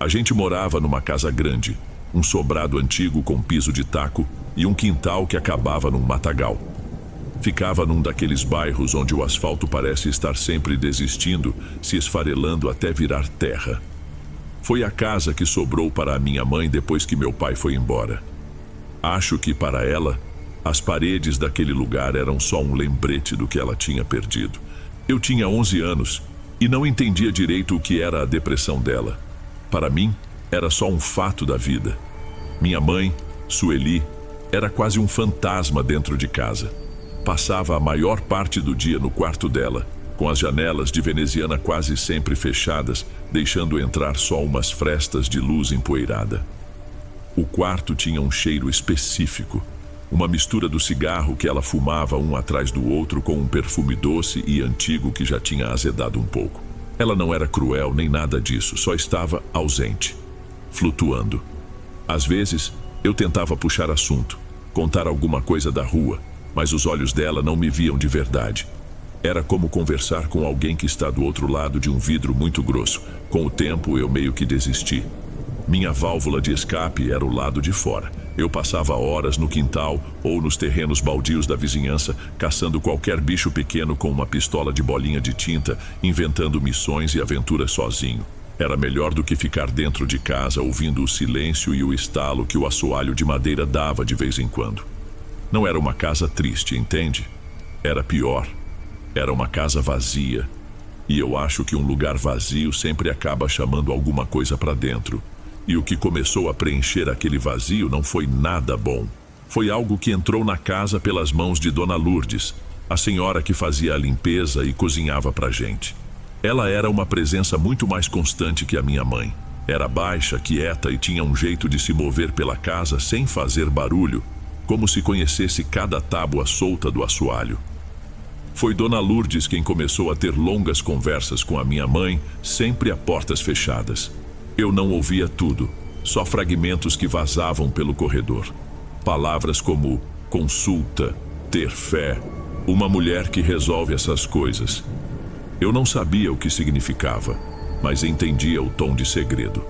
A gente morava numa casa grande, um sobrado antigo com piso de taco e um quintal que acabava num matagal. Ficava num daqueles bairros onde o asfalto parece estar sempre desistindo, se esfarelando até virar terra. Foi a casa que sobrou para a minha mãe depois que meu pai foi embora. Acho que para ela, as paredes daquele lugar eram só um lembrete do que ela tinha perdido. Eu tinha 11 anos e não entendia direito o que era a depressão dela. Para mim, era só um fato da vida. Minha mãe, Sueli, era quase um fantasma dentro de casa. Passava a maior parte do dia no quarto dela, com as janelas de veneziana quase sempre fechadas, deixando entrar só umas frestas de luz empoeirada. O quarto tinha um cheiro específico, uma mistura do cigarro que ela fumava um atrás do outro com um perfume doce e antigo que já tinha azedado um pouco. Ela não era cruel nem nada disso, só estava ausente, flutuando. Às vezes, eu tentava puxar assunto, contar alguma coisa da rua, mas os olhos dela não me viam de verdade. Era como conversar com alguém que está do outro lado de um vidro muito grosso. Com o tempo, eu meio que desisti. Minha válvula de escape era o lado de fora. Eu passava horas no quintal ou nos terrenos baldios da vizinhança, caçando qualquer bicho pequeno com uma pistola de bolinha de tinta, inventando missões e aventuras sozinho. Era melhor do que ficar dentro de casa ouvindo o silêncio e o estalo que o assoalho de madeira dava de vez em quando. Não era uma casa triste, entende? Era pior. Era uma casa vazia. E eu acho que um lugar vazio sempre acaba chamando alguma coisa para dentro. E o que começou a preencher aquele vazio não foi nada bom. Foi algo que entrou na casa pelas mãos de Dona Lourdes, a senhora que fazia a limpeza e cozinhava pra gente. Ela era uma presença muito mais constante que a minha mãe. Era baixa, quieta e tinha um jeito de se mover pela casa sem fazer barulho, como se conhecesse cada tábua solta do assoalho. Foi Dona Lourdes quem começou a ter longas conversas com a minha mãe, sempre a portas fechadas. Eu não ouvia tudo, só fragmentos que vazavam pelo corredor. Palavras como consulta, ter fé, uma mulher que resolve essas coisas. Eu não sabia o que significava, mas entendia o tom de segredo.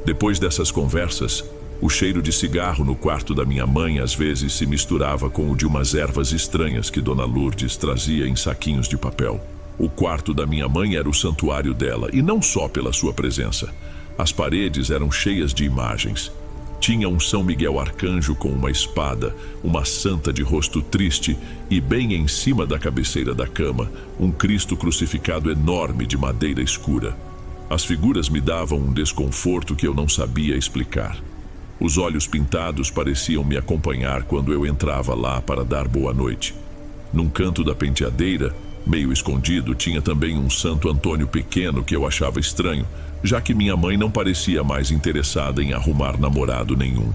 Depois dessas conversas, o cheiro de cigarro no quarto da minha mãe às vezes se misturava com o de umas ervas estranhas que Dona Lourdes trazia em saquinhos de papel. O quarto da minha mãe era o santuário dela, e não só pela sua presença. As paredes eram cheias de imagens. Tinha um São Miguel Arcanjo com uma espada, uma santa de rosto triste e bem em cima da cabeceira da cama, um Cristo crucificado enorme de madeira escura. As figuras me davam um desconforto que eu não sabia explicar. Os olhos pintados pareciam me acompanhar quando eu entrava lá para dar boa noite. Num canto da penteadeira, meio escondido, tinha também um Santo Antônio pequeno que eu achava estranho, já que minha mãe não parecia mais interessada em arrumar namorado nenhum.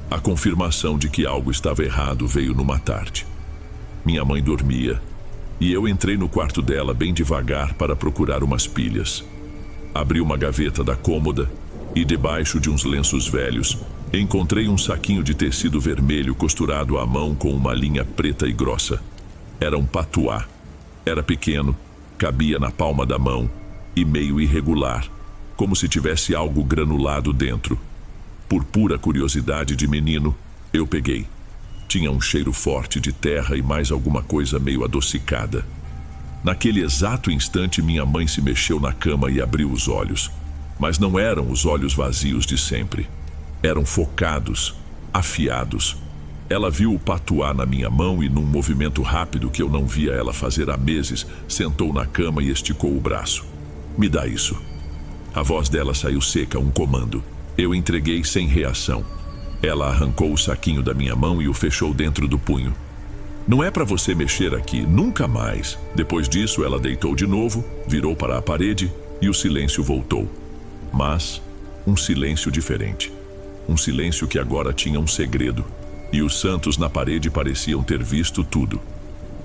A confirmação de que algo estava errado veio numa tarde. Minha mãe dormia, e eu entrei no quarto dela bem devagar para procurar umas pilhas. Abri uma gaveta da cômoda e, debaixo de uns lenços velhos, encontrei um saquinho de tecido vermelho costurado à mão com uma linha preta e grossa. Era um patuá. Era pequeno, cabia na palma da mão e meio irregular, como se tivesse algo granulado dentro. Por pura curiosidade de menino, eu peguei. Tinha um cheiro forte de terra e mais alguma coisa meio adocicada. Naquele exato instante, minha mãe se mexeu na cama e abriu os olhos. Mas não eram os olhos vazios de sempre. Eram focados, afiados. Ela viu o patuá na minha mão e, num movimento rápido que eu não via ela fazer há meses, sentou na cama e esticou o braço. Me dá isso. A voz dela saiu seca, um comando. Eu entreguei sem reação. Ela arrancou o saquinho da minha mão e o fechou dentro do punho. Não é para você mexer aqui, nunca mais. Depois disso, ela deitou de novo, virou para a parede e o silêncio voltou. Mas um silêncio diferente. Um silêncio que agora tinha um segredo. E os santos na parede pareciam ter visto tudo.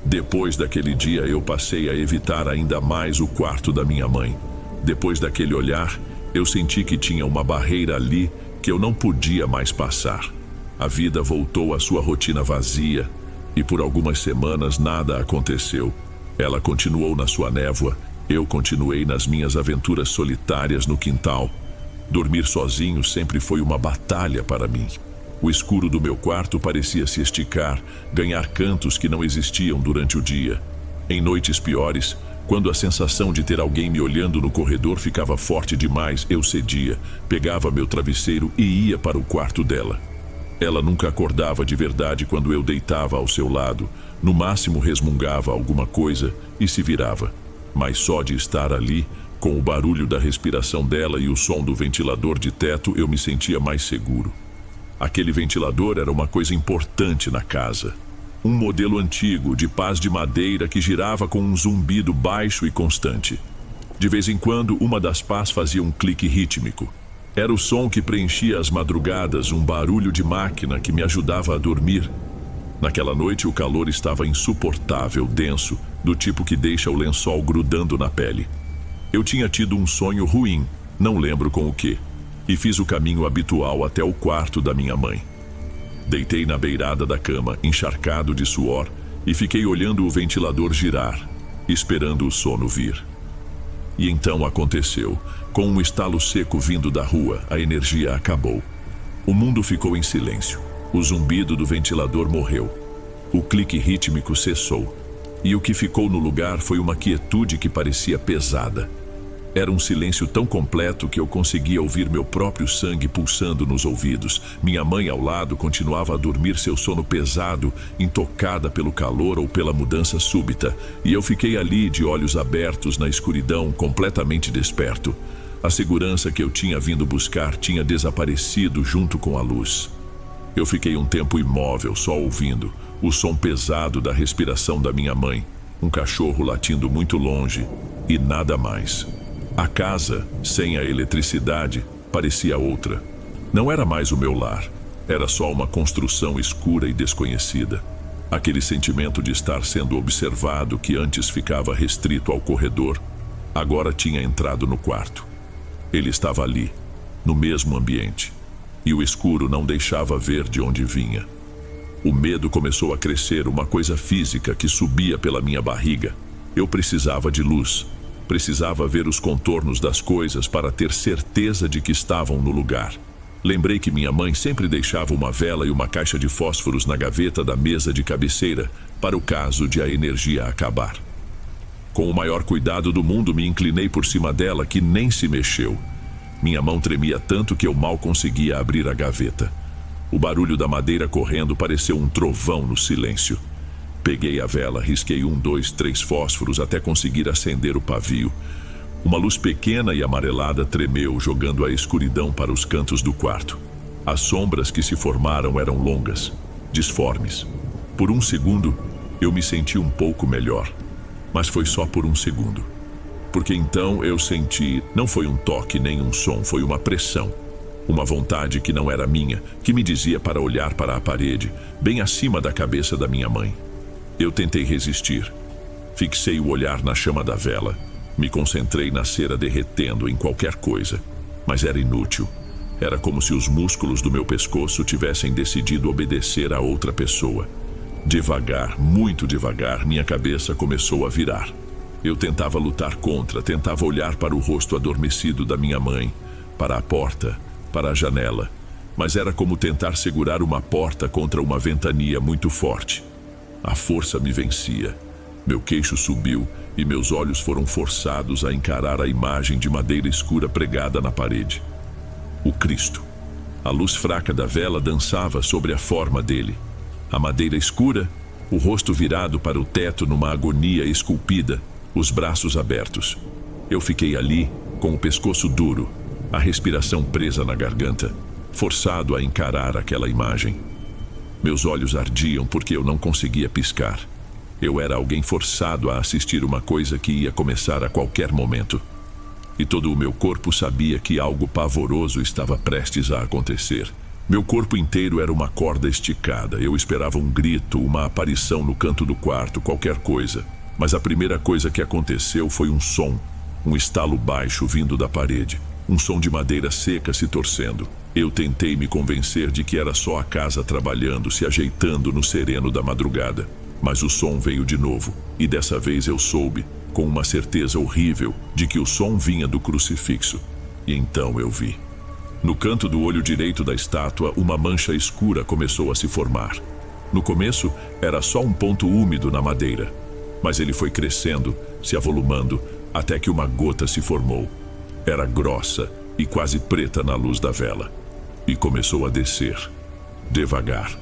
Depois daquele dia, eu passei a evitar ainda mais o quarto da minha mãe. Depois daquele olhar, eu senti que tinha uma barreira ali que eu não podia mais passar. A vida voltou à sua rotina vazia e por algumas semanas nada aconteceu. Ela continuou na sua névoa, eu continuei nas minhas aventuras solitárias no quintal. Dormir sozinho sempre foi uma batalha para mim. O escuro do meu quarto parecia se esticar, ganhar cantos que não existiam durante o dia. Em noites piores, quando a sensação de ter alguém me olhando no corredor ficava forte demais, eu cedia, pegava meu travesseiro e ia para o quarto dela. Ela nunca acordava de verdade quando eu deitava ao seu lado. No máximo resmungava alguma coisa e se virava. Mas só de estar ali, com o barulho da respiração dela e o som do ventilador de teto, eu me sentia mais seguro. Aquele ventilador era uma coisa importante na casa. Um modelo antigo, de pás de madeira que girava com um zumbido baixo e constante. De vez em quando, uma das pás fazia um clique rítmico. Era o som que preenchia as madrugadas, um barulho de máquina que me ajudava a dormir. Naquela noite, o calor estava insuportável, denso, do tipo que deixa o lençol grudando na pele. Eu tinha tido um sonho ruim, não lembro com o quê, e fiz o caminho habitual até o quarto da minha mãe. Deitei na beirada da cama, encharcado de suor, e fiquei olhando o ventilador girar, esperando o sono vir. E então aconteceu. Com um estalo seco vindo da rua, a energia acabou. O mundo ficou em silêncio. O zumbido do ventilador morreu. O clique rítmico cessou. E o que ficou no lugar foi uma quietude que parecia pesada. Era um silêncio tão completo que eu conseguia ouvir meu próprio sangue pulsando nos ouvidos. Minha mãe ao lado continuava a dormir seu sono pesado, intocada pelo calor ou pela mudança súbita. E eu fiquei ali de olhos abertos na escuridão, completamente desperto. A segurança que eu tinha vindo buscar tinha desaparecido junto com a luz. Eu fiquei um tempo imóvel, só ouvindo o som pesado da respiração da minha mãe, um cachorro latindo muito longe e nada mais. A casa, sem a eletricidade, parecia outra. Não era mais o meu lar. Era só uma construção escura e desconhecida. Aquele sentimento de estar sendo observado, que antes ficava restrito ao corredor, agora tinha entrado no quarto. Ele estava ali, no mesmo ambiente, e o escuro não deixava ver de onde vinha. O medo começou a crescer, uma coisa física que subia pela minha barriga. Eu precisava de luz. Precisava ver os contornos das coisas para ter certeza de que estavam no lugar. Lembrei que minha mãe sempre deixava uma vela e uma caixa de fósforos na gaveta da mesa de cabeceira, para o caso de a energia acabar. Com o maior cuidado do mundo, me inclinei por cima dela, que nem se mexeu. Minha mão tremia tanto que eu mal conseguia abrir a gaveta. O barulho da madeira correndo pareceu um trovão no silêncio. Peguei a vela, risquei 1, 2, 3 fósforos até conseguir acender o pavio. Uma luz pequena e amarelada tremeu, jogando a escuridão para os cantos do quarto. As sombras que se formaram eram longas, disformes. Por um segundo, eu me senti um pouco melhor. Mas foi só por um segundo. Porque então eu senti, não foi um toque nem um som, foi uma pressão. Uma vontade que não era minha, que me dizia para olhar para a parede, bem acima da cabeça da minha mãe. Eu tentei resistir. Fixei o olhar na chama da vela. Me concentrei na cera derretendo em qualquer coisa. Mas era inútil. Era como se os músculos do meu pescoço tivessem decidido obedecer a outra pessoa. Devagar, muito devagar, minha cabeça começou a virar. Eu tentava lutar contra, tentava olhar para o rosto adormecido da minha mãe, para a porta, para a janela. Mas era como tentar segurar uma porta contra uma ventania muito forte. A força me vencia. Meu queixo subiu e meus olhos foram forçados a encarar a imagem de madeira escura pregada na parede. O Cristo. A luz fraca da vela dançava sobre a forma dele. A madeira escura, o rosto virado para o teto numa agonia esculpida, os braços abertos. Eu fiquei ali, com o pescoço duro, a respiração presa na garganta, forçado a encarar aquela imagem. Meus olhos ardiam porque eu não conseguia piscar. Eu era alguém forçado a assistir uma coisa que ia começar a qualquer momento. E todo o meu corpo sabia que algo pavoroso estava prestes a acontecer. Meu corpo inteiro era uma corda esticada. Eu esperava um grito, uma aparição no canto do quarto, qualquer coisa. Mas a primeira coisa que aconteceu foi um som, um estalo baixo vindo da parede. Um som de madeira seca se torcendo. Eu tentei me convencer de que era só a casa trabalhando, se ajeitando no sereno da madrugada. Mas o som veio de novo, e dessa vez eu soube, com uma certeza horrível, de que o som vinha do crucifixo. E então eu vi. No canto do olho direito da estátua, uma mancha escura começou a se formar. No começo, era só um ponto úmido na madeira, mas ele foi crescendo, se avolumando, até que uma gota se formou. Era grossa e quase preta na luz da vela. E começou a descer, devagar.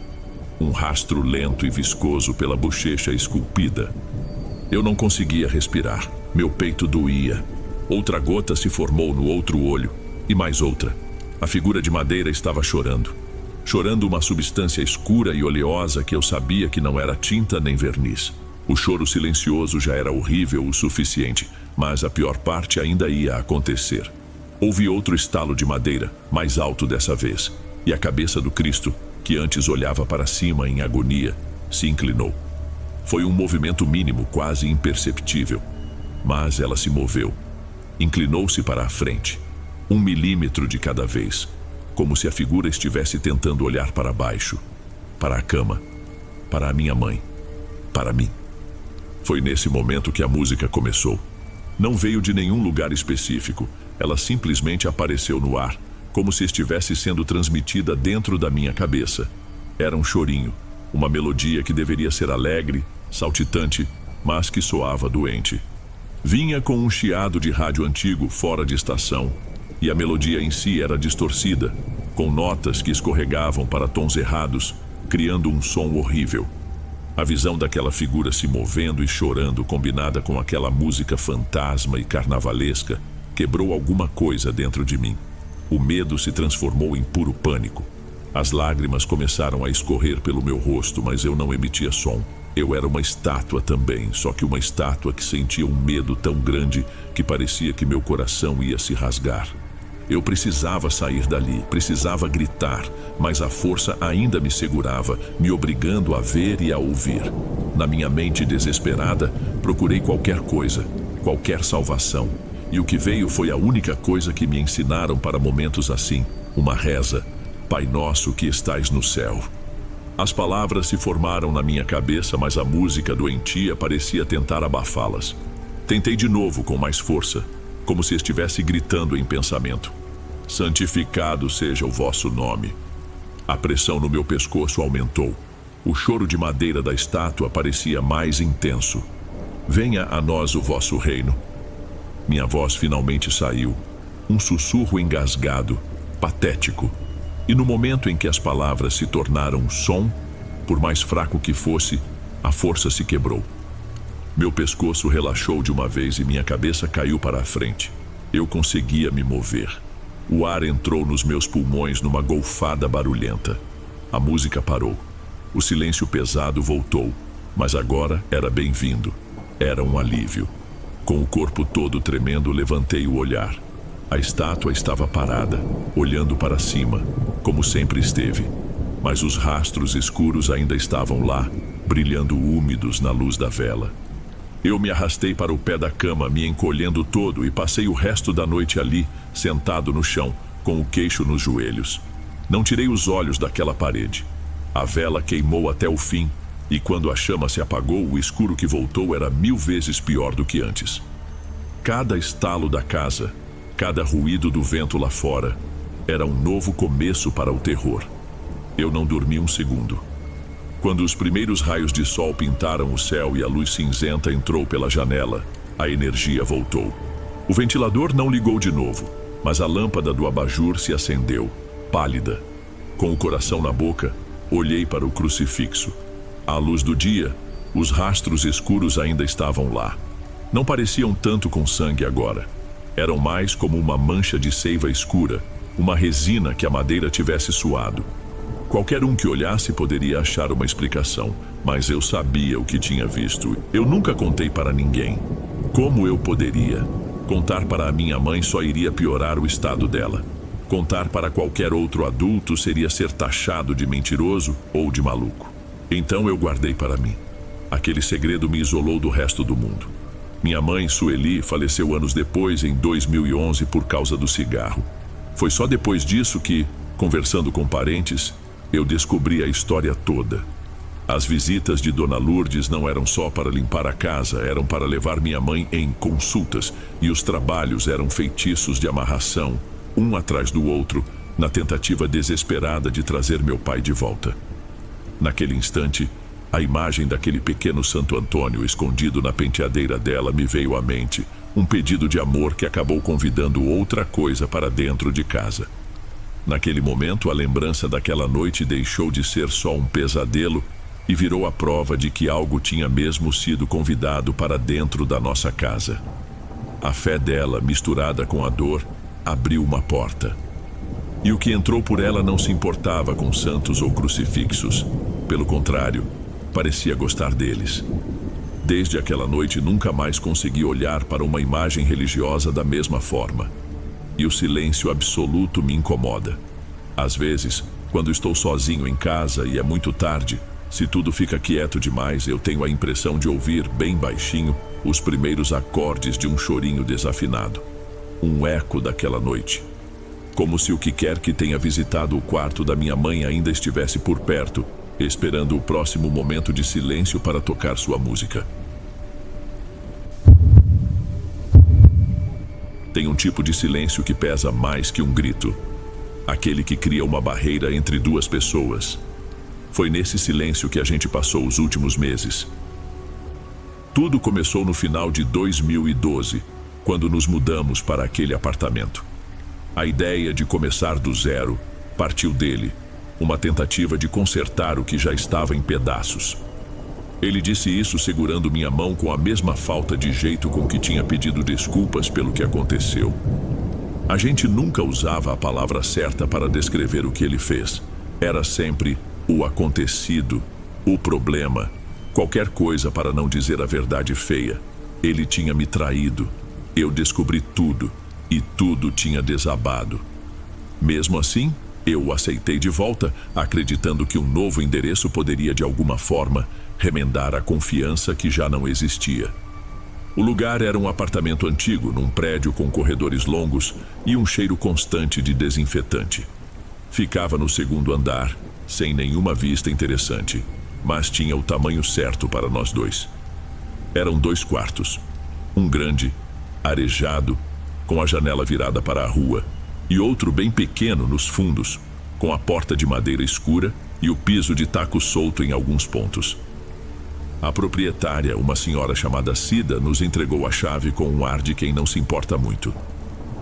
Um rastro lento e viscoso pela bochecha esculpida. Eu não conseguia respirar. Meu peito doía. Outra gota se formou no outro olho, e mais outra. A figura de madeira estava chorando. Chorando uma substância escura e oleosa que eu sabia que não era tinta nem verniz. O choro silencioso já era horrível o suficiente, mas a pior parte ainda ia acontecer. Houve outro estalo de madeira, mais alto dessa vez, e a cabeça do Cristo, que antes olhava para cima em agonia, se inclinou. Foi um movimento mínimo, quase imperceptível, mas ela se moveu. Inclinou-se para a frente, 1 milímetro de cada vez, como se a figura estivesse tentando olhar para baixo, para a cama, para a minha mãe, para mim. Foi nesse momento que a música começou. Não veio de nenhum lugar específico, ela simplesmente apareceu no ar, como se estivesse sendo transmitida dentro da minha cabeça. Era um chorinho, uma melodia que deveria ser alegre, saltitante, mas que soava doente. Vinha com um chiado de rádio antigo fora de estação, e a melodia em si era distorcida, com notas que escorregavam para tons errados, criando um som horrível. A visão daquela figura se movendo e chorando, combinada com aquela música fantasma e carnavalesca, quebrou alguma coisa dentro de mim. O medo se transformou em puro pânico. As lágrimas começaram a escorrer pelo meu rosto, mas eu não emitia som. Eu era uma estátua também, só que uma estátua que sentia um medo tão grande que parecia que meu coração ia se rasgar. Eu precisava sair dali, precisava gritar, mas a força ainda me segurava, me obrigando a ver e a ouvir. Na minha mente desesperada, procurei qualquer coisa, qualquer salvação. E o que veio foi a única coisa que me ensinaram para momentos assim, uma reza: Pai Nosso que estais no céu. As palavras se formaram na minha cabeça, mas a música doentia parecia tentar abafá-las. Tentei de novo com mais força, como se estivesse gritando em pensamento: Santificado seja o vosso nome. A pressão no meu pescoço aumentou. O choro de madeira da estátua parecia mais intenso. Venha a nós o vosso reino. Minha voz finalmente saiu, um sussurro engasgado, patético. E no momento em que as palavras se tornaram som, por mais fraco que fosse, a força se quebrou. Meu pescoço relaxou de uma vez e minha cabeça caiu para a frente. Eu conseguia me mover. O ar entrou nos meus pulmões numa golfada barulhenta. A música parou. O silêncio pesado voltou, mas agora era bem-vindo. Era um alívio. Com o corpo todo tremendo, levantei o olhar. A estátua estava parada, olhando para cima, como sempre esteve. Mas os rastros escuros ainda estavam lá, brilhando úmidos na luz da vela. Eu me arrastei para o pé da cama, me encolhendo todo, e passei o resto da noite ali, sentado no chão, com o queixo nos joelhos. Não tirei os olhos daquela parede. A vela queimou até o fim, e quando a chama se apagou, o escuro que voltou era 1000 vezes pior do que antes. Cada estalo da casa, cada ruído do vento lá fora, era um novo começo para o terror. Eu não dormi um segundo. Quando os primeiros raios de sol pintaram o céu e a luz cinzenta entrou pela janela, a energia voltou. O ventilador não ligou de novo, mas a lâmpada do abajur se acendeu, pálida. Com o coração na boca, olhei para o crucifixo. À luz do dia, os rastros escuros ainda estavam lá. Não pareciam tanto com sangue agora. Eram mais como uma mancha de seiva escura, uma resina que a madeira tivesse suado. Qualquer um que olhasse poderia achar uma explicação, mas eu sabia o que tinha visto. Eu nunca contei para ninguém. Como eu poderia? Contar para a minha mãe só iria piorar o estado dela. Contar para qualquer outro adulto seria ser taxado de mentiroso ou de maluco. Então eu guardei para mim. Aquele segredo me isolou do resto do mundo. Minha mãe, Sueli, faleceu anos depois, em 2011, por causa do cigarro. Foi só depois disso que, conversando com parentes, eu descobri a história toda. As visitas de Dona Lourdes não eram só para limpar a casa, eram para levar minha mãe em consultas, e os trabalhos eram feitiços de amarração, um atrás do outro, na tentativa desesperada de trazer meu pai de volta. Naquele instante, a imagem daquele pequeno Santo Antônio escondido na penteadeira dela me veio à mente, um pedido de amor que acabou convidando outra coisa para dentro de casa. Naquele momento, a lembrança daquela noite deixou de ser só um pesadelo e virou a prova de que algo tinha mesmo sido convidado para dentro da nossa casa. A fé dela, misturada com a dor, abriu uma porta. E o que entrou por ela não se importava com santos ou crucifixos. Pelo contrário, parecia gostar deles. Desde aquela noite nunca mais consegui olhar para uma imagem religiosa da mesma forma. E o silêncio absoluto me incomoda. Às vezes, quando estou sozinho em casa e é muito tarde, se tudo fica quieto demais, eu tenho a impressão de ouvir, bem baixinho, os primeiros acordes de um chorinho desafinado. Um eco daquela noite. Como se o que quer que tenha visitado o quarto da minha mãe ainda estivesse por perto, esperando o próximo momento de silêncio para tocar sua música. Tem um tipo de silêncio que pesa mais que um grito. Aquele que cria uma barreira entre duas pessoas. Foi nesse silêncio que a gente passou os últimos meses. Tudo começou no final de 2012, quando nos mudamos para aquele apartamento. A ideia de começar do zero partiu dele, uma tentativa de consertar o que já estava em pedaços. Ele disse isso segurando minha mão com a mesma falta de jeito com que tinha pedido desculpas pelo que aconteceu. A gente nunca usava a palavra certa para descrever o que ele fez. Era sempre o acontecido, o problema, qualquer coisa para não dizer a verdade feia. Ele tinha me traído. Eu descobri tudo, e tudo tinha desabado. Mesmo assim, eu o aceitei de volta, acreditando que um novo endereço poderia de alguma forma remendar a confiança que já não existia. O lugar era um apartamento antigo, num prédio com corredores longos e um cheiro constante de desinfetante. Ficava no segundo andar, sem nenhuma vista interessante, mas tinha o tamanho certo para nós dois. Eram 2 quartos, um grande, arejado, com a janela virada para a rua, e outro bem pequeno nos fundos, com a porta de madeira escura e o piso de taco solto em alguns pontos. A proprietária, uma senhora chamada Cida, nos entregou a chave com um ar de quem não se importa muito.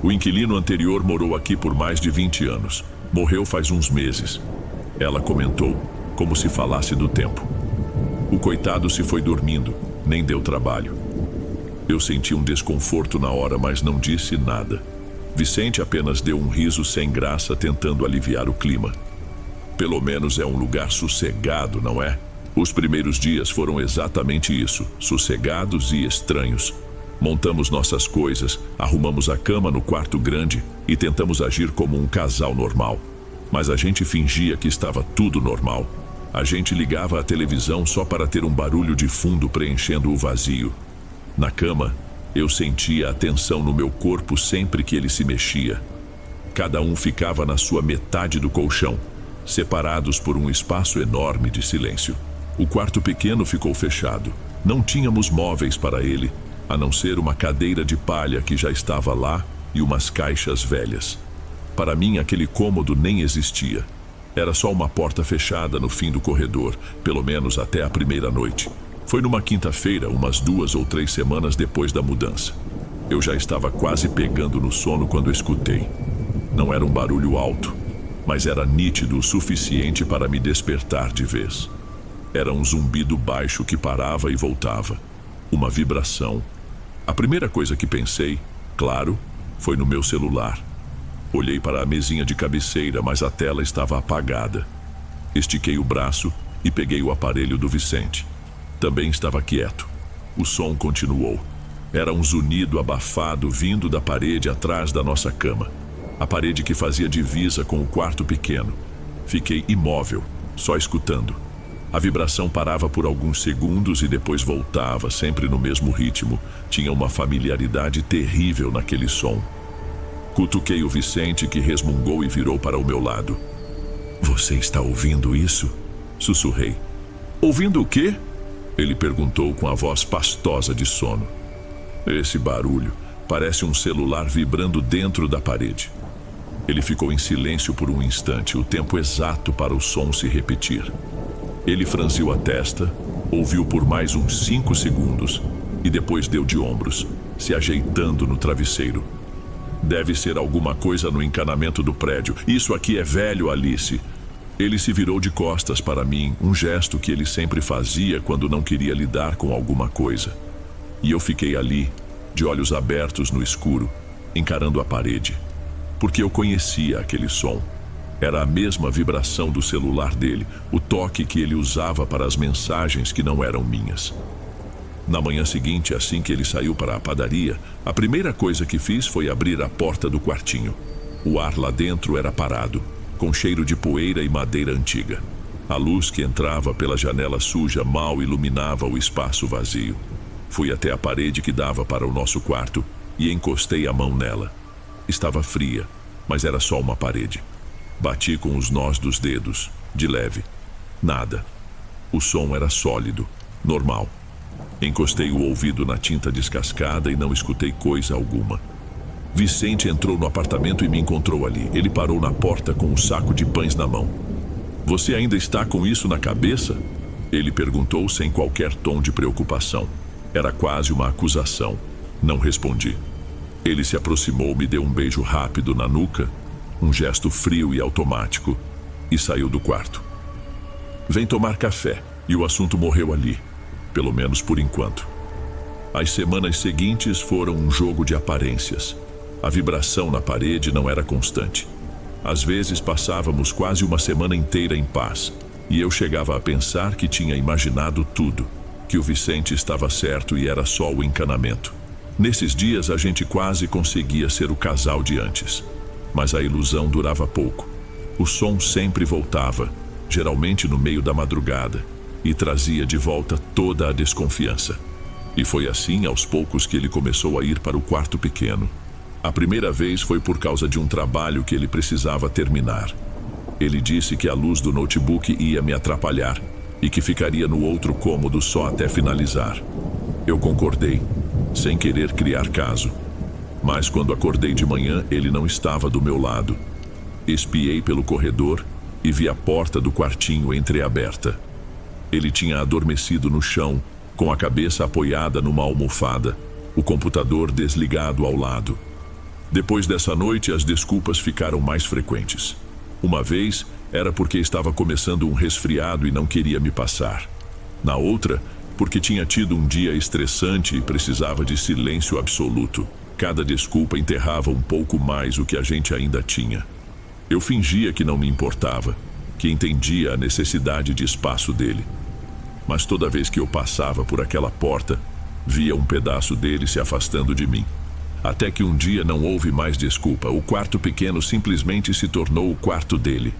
O inquilino anterior morou aqui por mais de 20 anos. Morreu faz uns meses. Ela comentou, como se falasse do tempo. O coitado se foi dormindo, nem deu trabalho. Eu senti um desconforto na hora, mas não disse nada. Vicente apenas deu um riso sem graça, tentando aliviar o clima. Pelo menos é um lugar sossegado, não é? Os primeiros dias foram exatamente isso, sossegados e estranhos. Montamos nossas coisas, arrumamos a cama no quarto grande e tentamos agir como um casal normal. Mas a gente fingia que estava tudo normal. A gente ligava a televisão só para ter um barulho de fundo preenchendo o vazio. Na cama, eu sentia a tensão no meu corpo sempre que ele se mexia. Cada um ficava na sua metade do colchão, separados por um espaço enorme de silêncio. O quarto pequeno ficou fechado. Não tínhamos móveis para ele, a não ser uma cadeira de palha que já estava lá e umas caixas velhas. Para mim, aquele cômodo nem existia. Era só uma porta fechada no fim do corredor, pelo menos até a primeira noite. Foi numa quinta-feira, umas 2 ou 3 semanas depois da mudança. Eu já estava quase pegando no sono quando escutei. Não era um barulho alto, mas era nítido o suficiente para me despertar de vez. Era um zumbido baixo que parava e voltava. Uma vibração. A primeira coisa que pensei, claro, foi no meu celular. Olhei para a mesinha de cabeceira, mas a tela estava apagada. Estiquei o braço e peguei o aparelho do Vicente. Também estava quieto. O som continuou. Era um zunido abafado vindo da parede atrás da nossa cama. A parede que fazia divisa com o quarto pequeno. Fiquei imóvel, só escutando. A vibração parava por alguns segundos e depois voltava, sempre no mesmo ritmo. Tinha uma familiaridade terrível naquele som. Cutuquei o Vicente, que resmungou e virou para o meu lado. "Você está ouvindo isso?" Sussurrei. "Ouvindo o quê?" Ele perguntou com a voz pastosa de sono. "Esse barulho parece um celular vibrando dentro da parede." Ele ficou em silêncio por um instante, o tempo exato para o som se repetir. Ele franziu a testa, ouviu por mais uns 5 segundos e depois deu de ombros, se ajeitando no travesseiro. Deve ser alguma coisa no encanamento do prédio. Isso aqui é velho, Alice. Ele se virou de costas para mim, um gesto que ele sempre fazia quando não queria lidar com alguma coisa. E eu fiquei ali, de olhos abertos no escuro, encarando a parede. Porque eu conhecia aquele som. Era a mesma vibração do celular dele, o toque que ele usava para as mensagens que não eram minhas. Na manhã seguinte, assim que ele saiu para a padaria, a primeira coisa que fiz foi abrir a porta do quartinho. O ar lá dentro era parado, com cheiro de poeira e madeira antiga. A luz que entrava pela janela suja mal iluminava o espaço vazio. Fui até a parede que dava para o nosso quarto e encostei a mão nela. Estava fria, mas era só uma parede. Bati com os nós dos dedos, de leve. Nada. O som era sólido, normal. Encostei o ouvido na tinta descascada e não escutei coisa alguma. Vicente entrou no apartamento e me encontrou ali. Ele parou na porta com um saco de pães na mão. "Você ainda está com isso na cabeça?" Ele perguntou sem qualquer tom de preocupação. Era quase uma acusação. Não respondi. Ele se aproximou, me deu um beijo rápido na nuca, um gesto frio e automático, e saiu do quarto. "Vem tomar café", e o assunto morreu ali, pelo menos por enquanto. As semanas seguintes foram um jogo de aparências. A vibração na parede não era constante. Às vezes passávamos quase uma semana inteira em paz, e eu chegava a pensar que tinha imaginado tudo, que o Vicente estava certo e era só o encanamento. Nesses dias a gente quase conseguia ser o casal de antes, mas a ilusão durava pouco. O som sempre voltava, geralmente no meio da madrugada, e trazia de volta toda a desconfiança. E foi assim, aos poucos, que ele começou a ir para o quarto pequeno. A primeira vez foi por causa de um trabalho que ele precisava terminar. Ele disse que a luz do notebook ia me atrapalhar e que ficaria no outro cômodo só até finalizar. Eu concordei, sem querer criar caso. Mas quando acordei de manhã, ele não estava do meu lado. Espiei pelo corredor e vi a porta do quartinho entreaberta. Ele tinha adormecido no chão, com a cabeça apoiada numa almofada, o computador desligado ao lado. Depois dessa noite, as desculpas ficaram mais frequentes. Uma vez, era porque estava começando um resfriado e não queria me passar. Na outra, porque tinha tido um dia estressante e precisava de silêncio absoluto. Cada desculpa enterrava um pouco mais o que a gente ainda tinha. Eu fingia que não me importava, que entendia a necessidade de espaço dele. Mas toda vez que eu passava por aquela porta, via um pedaço dele se afastando de mim. Até que um dia não houve mais desculpa. O quarto pequeno simplesmente se tornou o quarto dele.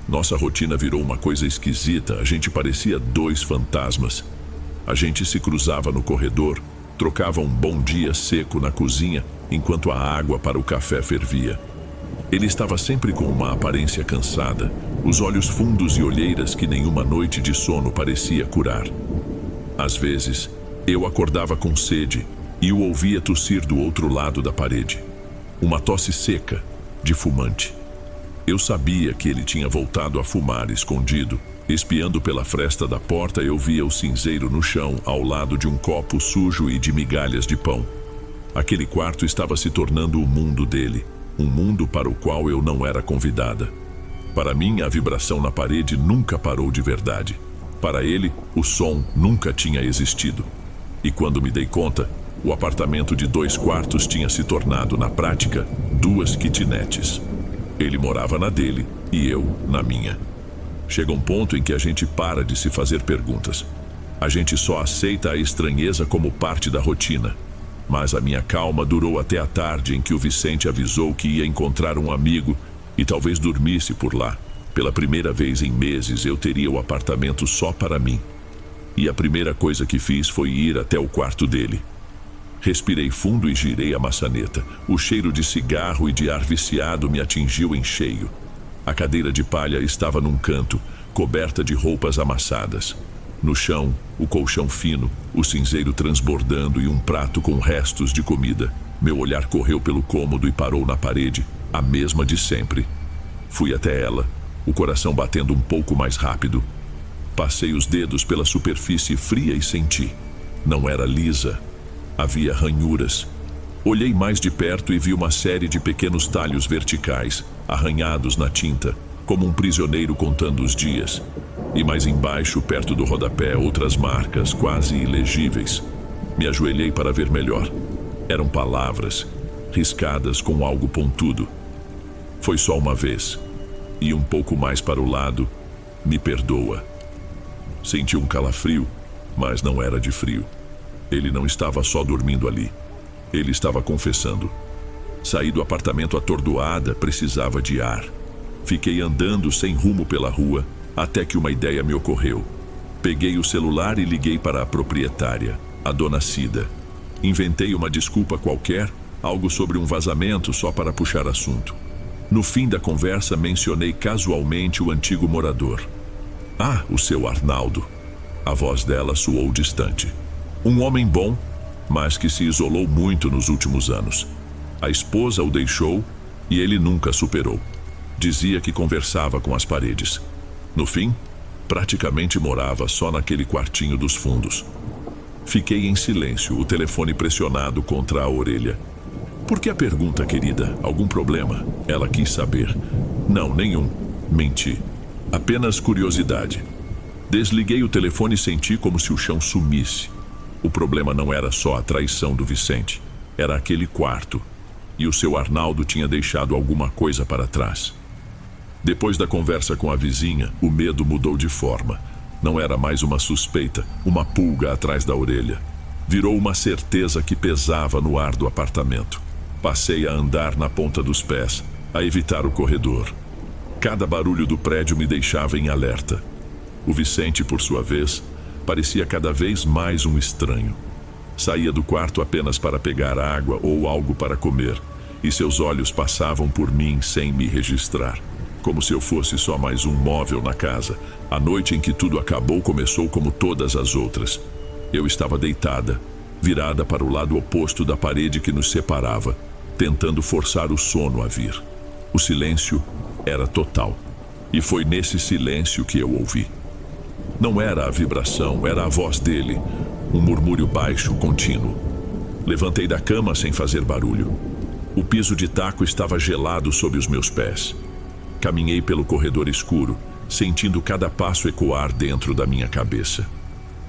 Nossa rotina virou uma coisa esquisita. A gente parecia 2 fantasmas. A gente se cruzava no corredor, trocava um bom dia seco na cozinha, enquanto a água para o café fervia. Ele estava sempre com uma aparência cansada, os olhos fundos e olheiras que nenhuma noite de sono parecia curar. Às vezes, eu acordava com sede e o ouvia tossir do outro lado da parede. Uma tosse seca, de fumante. Eu sabia que ele tinha voltado a fumar escondido. Espiando pela fresta da porta, eu via o cinzeiro no chão, ao lado de um copo sujo e de migalhas de pão. Aquele quarto estava se tornando o mundo dele, um mundo para o qual eu não era convidada. Para mim, a vibração na parede nunca parou de verdade. Para ele, o som nunca tinha existido. E quando me dei conta, o apartamento de 2 quartos tinha se tornado, na prática, 2 kitnets. Ele morava na dele e eu na minha. Chega um ponto em que a gente para de se fazer perguntas. A gente só aceita a estranheza como parte da rotina. Mas a minha calma durou até a tarde em que o Vicente avisou que ia encontrar um amigo e talvez dormisse por lá. Pela primeira vez em meses, eu teria o apartamento só para mim. E a primeira coisa que fiz foi ir até o quarto dele. Respirei fundo e girei a maçaneta. O cheiro de cigarro e de ar viciado me atingiu em cheio. A cadeira de palha estava num canto, coberta de roupas amassadas. No chão, o colchão fino, o cinzeiro transbordando e um prato com restos de comida. Meu olhar correu pelo cômodo e parou na parede, a mesma de sempre. Fui até ela, o coração batendo um pouco mais rápido. Passei os dedos pela superfície fria e senti. Não era lisa. Havia ranhuras. Olhei mais de perto e vi uma série de pequenos talhos verticais, arranhados na tinta, como um prisioneiro contando os dias. E mais embaixo, perto do rodapé, outras marcas, quase ilegíveis. Me ajoelhei para ver melhor. Eram palavras, riscadas com algo pontudo. Foi só uma vez. E um pouco mais para o lado, me perdoa. Senti um calafrio, mas não era de frio. Ele não estava só dormindo ali. Ele estava confessando. Saí do apartamento atordoada, precisava de ar. Fiquei andando sem rumo pela rua, até que uma ideia me ocorreu. Peguei o celular e liguei para a proprietária, a dona Cida. Inventei uma desculpa qualquer, algo sobre um vazamento só para puxar assunto. No fim da conversa, mencionei casualmente o antigo morador. Ah, o seu Arnaldo. A voz dela soou distante. Um homem bom, mas que se isolou muito nos últimos anos. A esposa o deixou e ele nunca superou. Dizia que conversava com as paredes. No fim, praticamente morava só naquele quartinho dos fundos. Fiquei em silêncio, o telefone pressionado contra a orelha. Por que a pergunta, querida? Algum problema? Ela quis saber. Não, nenhum. Menti. Apenas curiosidade. Desliguei o telefone e senti como se o chão sumisse. O problema não era só a traição do Vicente. Era aquele quarto. E o seu Arnaldo tinha deixado alguma coisa para trás. Depois da conversa com a vizinha, o medo mudou de forma. Não era mais uma suspeita, uma pulga atrás da orelha. Virou uma certeza que pesava no ar do apartamento. Passei a andar na ponta dos pés, a evitar o corredor. Cada barulho do prédio me deixava em alerta. O Vicente, por sua vez, parecia cada vez mais um estranho. Saía do quarto apenas para pegar água ou algo para comer, e seus olhos passavam por mim sem me registrar, como se eu fosse só mais um móvel na casa. A noite em que tudo acabou começou como todas as outras. Eu estava deitada, virada para o lado oposto da parede que nos separava, tentando forçar o sono a vir. O silêncio era total, e foi nesse silêncio que eu ouvi. Não era a vibração, era a voz dele, um murmúrio baixo, contínuo. Levantei da cama sem fazer barulho. O piso de taco estava gelado sob os meus pés. Caminhei pelo corredor escuro, sentindo cada passo ecoar dentro da minha cabeça.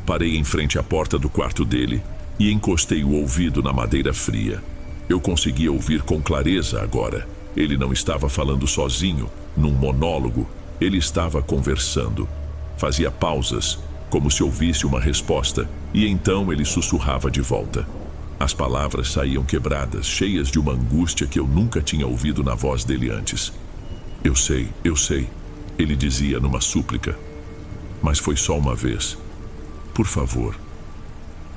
Parei em frente à porta do quarto dele e encostei o ouvido na madeira fria. Eu conseguia ouvir com clareza agora. Ele não estava falando sozinho, num monólogo. Ele estava conversando. Fazia pausas, como se ouvisse uma resposta, e então ele sussurrava de volta. As palavras saíam quebradas, cheias de uma angústia que eu nunca tinha ouvido na voz dele antes. Eu sei, ele dizia numa súplica. Mas foi só uma vez. Por favor.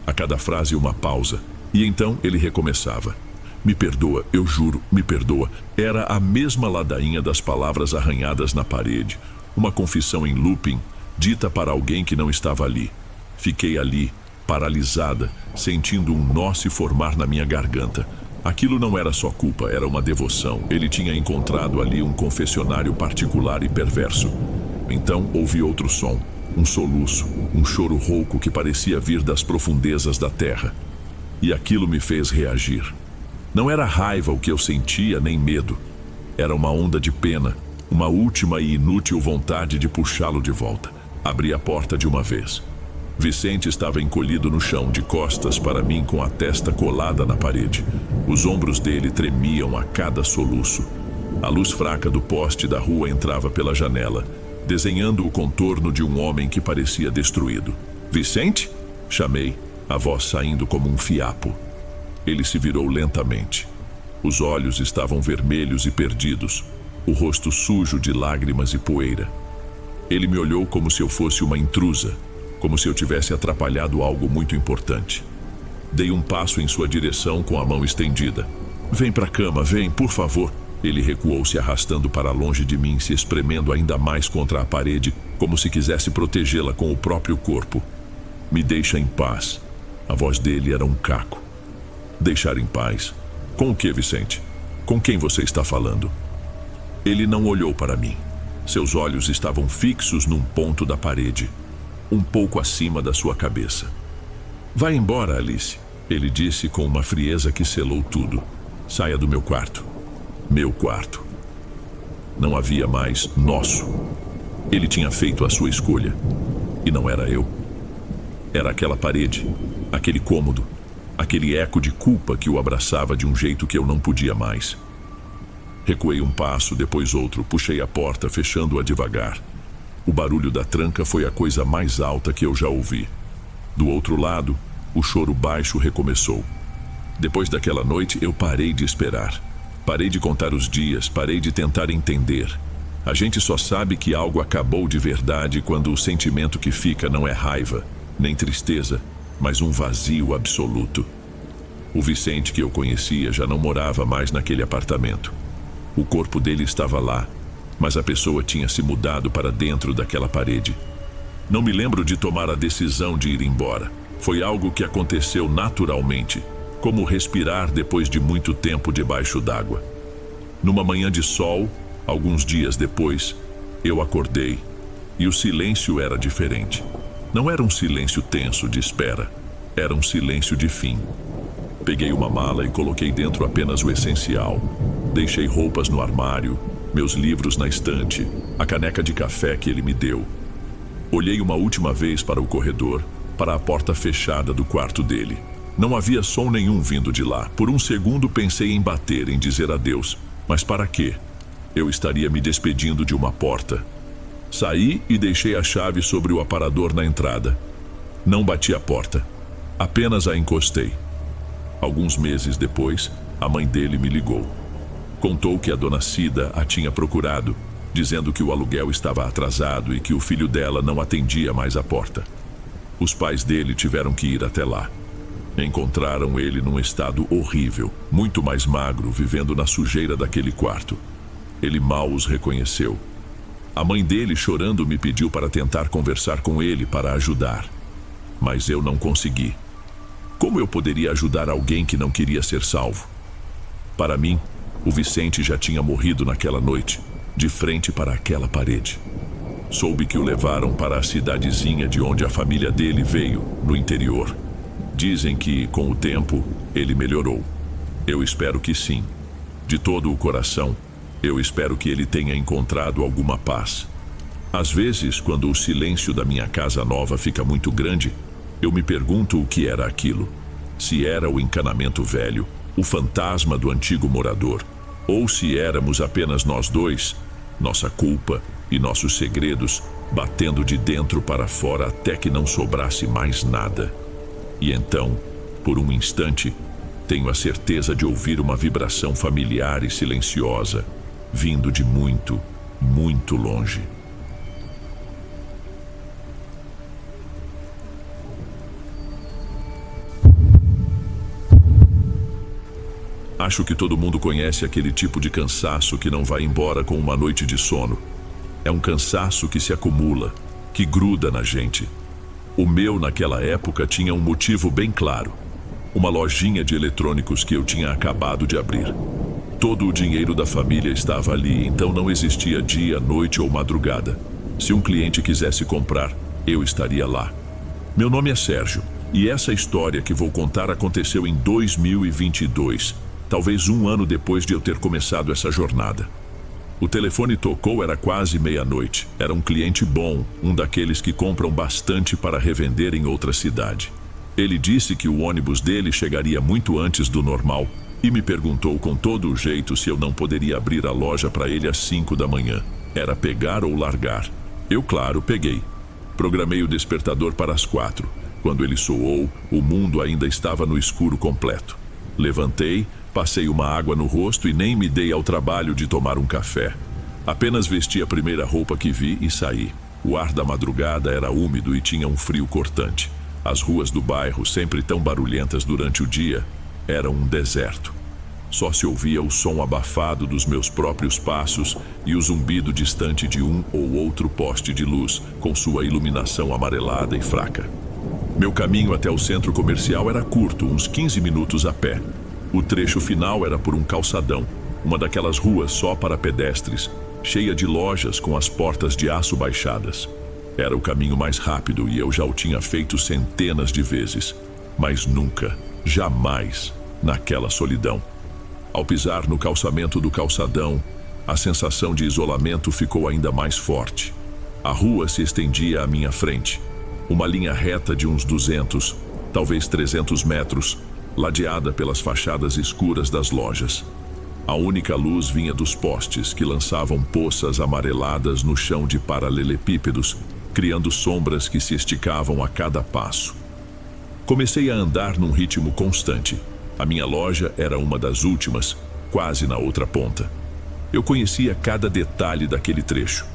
A cada frase uma pausa, e então ele recomeçava. Me perdoa, eu juro, me perdoa. Era a mesma ladainha das palavras arranhadas na parede. Uma confissão em looping, dita para alguém que não estava ali. Fiquei ali, paralisada, sentindo um nó se formar na minha garganta. Aquilo não era só culpa, era uma devoção. Ele tinha encontrado ali um confessionário particular e perverso. Então ouvi outro som, um soluço, um choro rouco que parecia vir das profundezas da terra. E aquilo me fez reagir. Não era raiva o que eu sentia, nem medo. Era uma onda de pena, uma última e inútil vontade de puxá-lo de volta. Abri a porta de uma vez. Vicente estava encolhido no chão, de costas para mim, com a testa colada na parede. Os ombros dele tremiam a cada soluço. A luz fraca do poste da rua entrava pela janela, desenhando o contorno de um homem que parecia destruído. Vicente? Chamei, a voz saindo como um fiapo. Ele se virou lentamente. Os olhos estavam vermelhos e perdidos, o rosto sujo de lágrimas e poeira. Ele me olhou como se eu fosse uma intrusa, como se eu tivesse atrapalhado algo muito importante. Dei um passo em sua direção com a mão estendida. Vem pra cama, vem, por favor. Ele recuou, se arrastando para longe de mim, se espremendo ainda mais contra a parede, como se quisesse protegê-la com o próprio corpo. Me deixa em paz. A voz dele era um caco. Deixar em paz? Com o que, Vicente? Com quem você está falando? Ele não olhou para mim. Seus olhos estavam fixos num ponto da parede, um pouco acima da sua cabeça. Vá embora, Alice, ele disse com uma frieza que selou tudo. Saia do meu quarto. Meu quarto. Não havia mais nosso. Ele tinha feito a sua escolha. E não era eu. Era aquela parede, aquele cômodo, aquele eco de culpa que o abraçava de um jeito que eu não podia mais. Recuei um passo, depois outro, puxei a porta, fechando-a devagar. O barulho da tranca foi a coisa mais alta que eu já ouvi. Do outro lado, o choro baixo recomeçou. Depois daquela noite, eu parei de esperar. Parei de contar os dias, parei de tentar entender. A gente só sabe que algo acabou de verdade quando o sentimento que fica não é raiva, nem tristeza, mas um vazio absoluto. O Vicente que eu conhecia já não morava mais naquele apartamento. O corpo dele estava lá, mas a pessoa tinha se mudado para dentro daquela parede. Não me lembro de tomar a decisão de ir embora. Foi algo que aconteceu naturalmente, como respirar depois de muito tempo debaixo d'água. Numa manhã de sol, alguns dias depois, eu acordei e o silêncio era diferente. Não era um silêncio tenso de espera, era um silêncio de fim. Peguei uma mala e coloquei dentro apenas o essencial. Deixei roupas no armário, meus livros na estante, a caneca de café que ele me deu. Olhei uma última vez para o corredor, para a porta fechada do quarto dele. Não havia som nenhum vindo de lá. Por um segundo pensei em bater, em dizer adeus. Mas para quê? Eu estaria me despedindo de uma porta. Saí e deixei a chave sobre o aparador na entrada. Não bati a porta, apenas a encostei. Alguns meses depois, a mãe dele me ligou. Contou que a dona Cida a tinha procurado, dizendo que o aluguel estava atrasado e que o filho dela não atendia mais a porta. Os pais dele tiveram que ir até lá. Encontraram ele num estado horrível, muito mais magro, vivendo na sujeira daquele quarto. Ele mal os reconheceu. A mãe dele, chorando, me pediu para tentar conversar com ele para ajudar. Mas eu não consegui. Como eu poderia ajudar alguém que não queria ser salvo? Para mim, o Vicente já tinha morrido naquela noite, de frente para aquela parede. Soube que o levaram para a cidadezinha de onde a família dele veio, no interior. Dizem que, com o tempo, ele melhorou. Eu espero que sim. De todo o coração, eu espero que ele tenha encontrado alguma paz. Às vezes, quando o silêncio da minha casa nova fica muito grande, eu me pergunto o que era aquilo. Se era o encanamento velho, o fantasma do antigo morador, ou se éramos apenas nós dois, nossa culpa e nossos segredos batendo de dentro para fora até que não sobrasse mais nada. E então, por um instante, tenho a certeza de ouvir uma vibração familiar e silenciosa, vindo de muito, muito longe. Acho que todo mundo conhece aquele tipo de cansaço que não vai embora com uma noite de sono. É um cansaço que se acumula, que gruda na gente. O meu, naquela época, tinha um motivo bem claro. Uma lojinha de eletrônicos que eu tinha acabado de abrir. Todo o dinheiro da família estava ali, então não existia dia, noite ou madrugada. Se um cliente quisesse comprar, eu estaria lá. Meu nome é Sérgio, e essa história que vou contar aconteceu em 2022, talvez um ano depois de eu ter começado essa jornada. O telefone tocou, era quase meia-noite. Era um cliente bom, um daqueles que compram bastante para revender em outra cidade. Ele disse que o ônibus dele chegaria muito antes do normal e me perguntou com todo o jeito se eu não poderia abrir a loja para ele às 5 da manhã. Era pegar ou largar. Eu, claro, peguei. Programei o despertador para as 4. Quando ele soou, o mundo ainda estava no escuro completo. Levantei, passei uma água no rosto e nem me dei ao trabalho de tomar um café. Apenas vesti a primeira roupa que vi e saí. O ar da madrugada era úmido e tinha um frio cortante. As ruas do bairro, sempre tão barulhentas durante o dia, eram um deserto. Só se ouvia o som abafado dos meus próprios passos e o zumbido distante de um ou outro poste de luz, com sua iluminação amarelada e fraca. Meu caminho até o centro comercial era curto, uns 15 minutos a pé. O trecho final era por um calçadão. Uma daquelas ruas só para pedestres, cheia de lojas com as portas de aço baixadas. Era o caminho mais rápido e eu já o tinha feito centenas de vezes, mas nunca, jamais, naquela solidão. Ao pisar no calçamento do calçadão, a sensação de isolamento ficou ainda mais forte. A rua se estendia à minha frente, uma linha reta de uns 200, talvez 300 metros, ladeada pelas fachadas escuras das lojas. A única luz vinha dos postes, que lançavam poças amareladas no chão de paralelepípedos, criando sombras que se esticavam a cada passo. Comecei a andar num ritmo constante. A minha loja era uma das últimas, quase na outra ponta. Eu conhecia cada detalhe daquele trecho.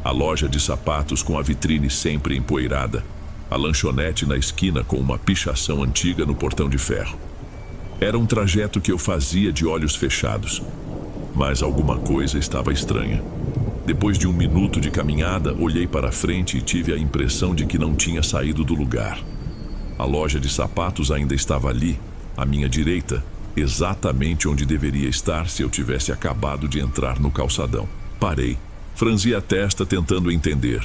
A loja de sapatos com a vitrine sempre empoeirada, a lanchonete na esquina com uma pichação antiga no portão de ferro. Era um trajeto que eu fazia de olhos fechados, mas alguma coisa estava estranha. Depois de 1 minuto de caminhada, olhei para frente e tive a impressão de que não tinha saído do lugar. A loja de sapatos ainda estava ali, à minha direita, exatamente onde deveria estar se eu tivesse acabado de entrar no calçadão. Parei, franzi a testa tentando entender.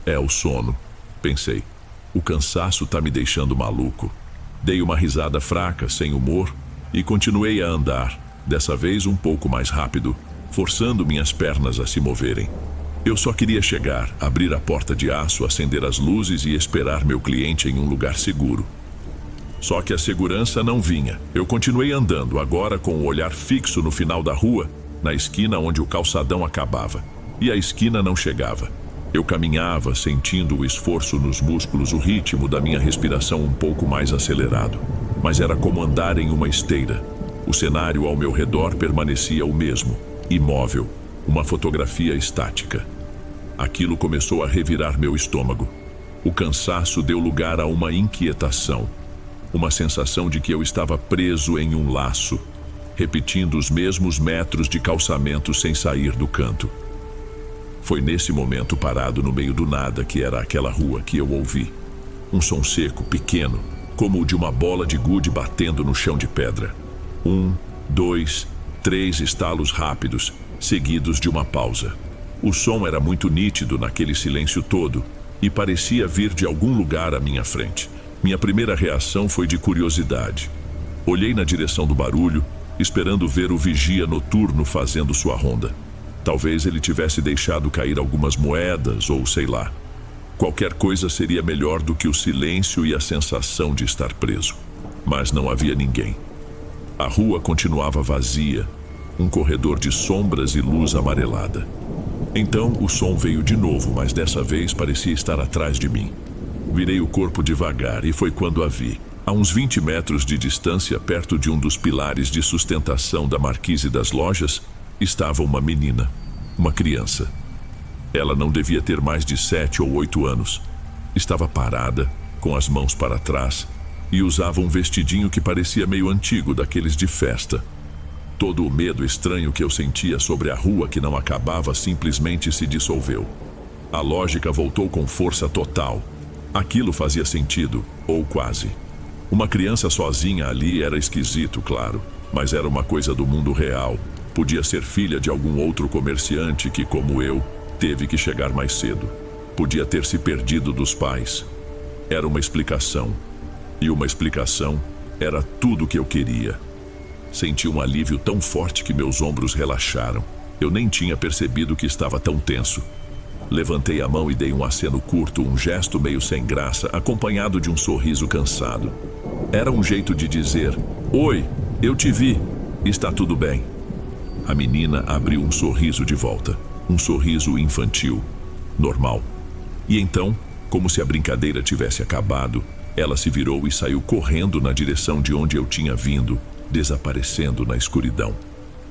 É o sono, pensei. O cansaço tá me deixando maluco. Dei uma risada fraca, sem humor, e continuei a andar, dessa vez um pouco mais rápido, forçando minhas pernas a se moverem. Eu só queria chegar, abrir a porta de aço, acender as luzes e esperar meu cliente em um lugar seguro. Só que a segurança não vinha. Eu continuei andando, agora com o olhar fixo no final da rua, na esquina onde o calçadão acabava. E a esquina não chegava. Eu caminhava, sentindo o esforço nos músculos, o ritmo da minha respiração um pouco mais acelerado. Mas era como andar em uma esteira. O cenário ao meu redor permanecia o mesmo, imóvel, uma fotografia estática. Aquilo começou a revirar meu estômago. O cansaço deu lugar a uma inquietação. Uma sensação de que eu estava preso em um laço, repetindo os mesmos metros de calçamento sem sair do canto. Foi nesse momento, parado no meio do nada, que era aquela rua, que eu ouvi um som seco, pequeno, como o de uma bola de gude batendo no chão de pedra. 1, 2, 3 estalos rápidos, seguidos de uma pausa. O som era muito nítido naquele silêncio todo e parecia vir de algum lugar à minha frente. Minha primeira reação foi de curiosidade. Olhei na direção do barulho, esperando ver o vigia noturno fazendo sua ronda. Talvez ele tivesse deixado cair algumas moedas ou sei lá. Qualquer coisa seria melhor do que o silêncio e a sensação de estar preso. Mas não havia ninguém. A rua continuava vazia, um corredor de sombras e luz amarelada. Então o som veio de novo, mas dessa vez parecia estar atrás de mim. Virei o corpo devagar e foi quando a vi. A uns 20 metros de distância, perto de um dos pilares de sustentação da marquise das lojas, estava uma menina, uma criança. Ela não devia ter mais de 7 ou 8 anos. Estava parada, com as mãos para trás, e usava um vestidinho que parecia meio antigo, daqueles de festa. Todo o medo estranho que eu sentia sobre a rua que não acabava simplesmente se dissolveu. A lógica voltou com força total. Aquilo fazia sentido, ou quase. Uma criança sozinha ali era esquisito, claro, mas era uma coisa do mundo real. Podia ser filha de algum outro comerciante que, como eu, teve que chegar mais cedo. Podia ter se perdido dos pais. Era uma explicação. E uma explicação era tudo o que eu queria. Senti um alívio tão forte que meus ombros relaxaram. Eu nem tinha percebido que estava tão tenso. Levantei a mão e dei um aceno curto, um gesto meio sem graça, acompanhado de um sorriso cansado. Era um jeito de dizer: "Oi, eu te vi. Está tudo bem?" A menina abriu um sorriso de volta. Um sorriso infantil, normal. E então, como se a brincadeira tivesse acabado, ela se virou e saiu correndo na direção de onde eu tinha vindo, desaparecendo na escuridão.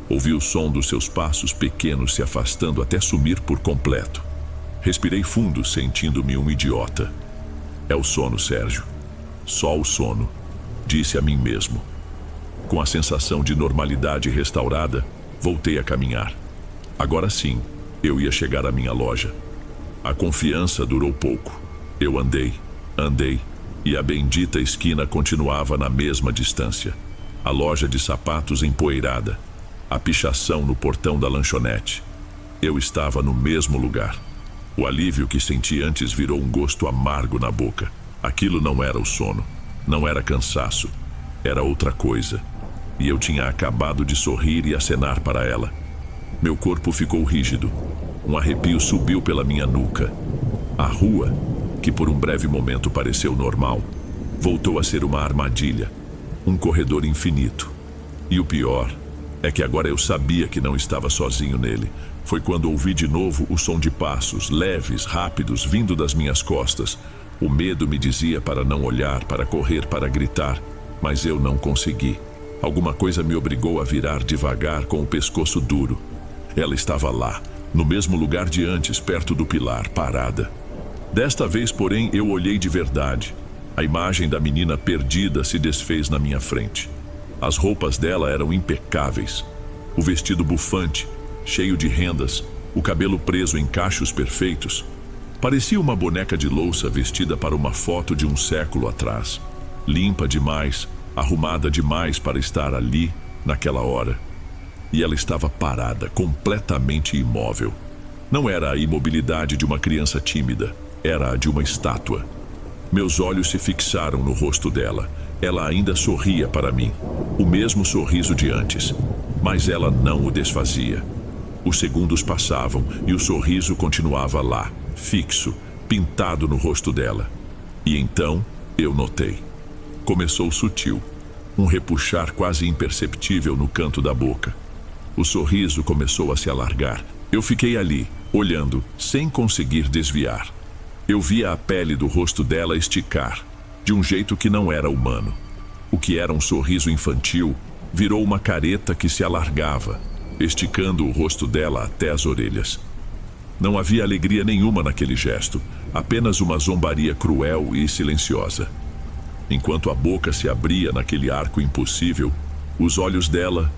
Ouvi o som dos seus passos pequenos se afastando até sumir por completo. Respirei fundo, sentindo-me um idiota. É o sono, Sérgio. Só o sono, disse a mim mesmo. Com a sensação de normalidade restaurada, voltei a caminhar. Agora sim, eu ia chegar à minha loja. A confiança durou pouco. Eu andei, e a bendita esquina continuava na mesma distância. A loja de sapatos empoeirada. A pichação no portão da lanchonete. Eu estava no mesmo lugar. O alívio que senti antes virou um gosto amargo na boca. Aquilo não era o sono, não era cansaço, era outra coisa. E eu tinha acabado de sorrir e acenar para ela. Meu corpo ficou rígido. Um arrepio subiu pela minha nuca. A rua, que por um breve momento pareceu normal, voltou a ser uma armadilha, um corredor infinito. E o pior é que agora eu sabia que não estava sozinho nele. Foi quando ouvi de novo o som de passos, leves, rápidos, vindo das minhas costas. O medo me dizia para não olhar, para correr, para gritar, mas eu não consegui. Alguma coisa me obrigou a virar devagar com o pescoço duro. Ela estava lá, no mesmo lugar de antes, perto do pilar, parada. Desta vez, porém, eu olhei de verdade. A imagem da menina perdida se desfez na minha frente. As roupas dela eram impecáveis. O vestido bufante, cheio de rendas, o cabelo preso em cachos perfeitos. Parecia uma boneca de louça vestida para uma foto de um século atrás. Limpa demais, arrumada demais para estar ali, naquela hora. E ela estava parada, completamente imóvel. Não era a imobilidade de uma criança tímida, era a de uma estátua. Meus olhos se fixaram no rosto dela. Ela ainda sorria para mim, o mesmo sorriso de antes, mas ela não o desfazia. Os segundos passavam e o sorriso continuava lá, fixo, pintado no rosto dela. E então eu notei. Começou sutil, um repuxar quase imperceptível no canto da boca. O sorriso começou a se alargar. Eu fiquei ali, olhando, sem conseguir desviar. Eu via a pele do rosto dela esticar, de um jeito que não era humano. O que era um sorriso infantil virou uma careta que se alargava, esticando o rosto dela até as orelhas. Não havia alegria nenhuma naquele gesto, apenas uma zombaria cruel e silenciosa. Enquanto a boca se abria naquele arco impossível, os olhos dela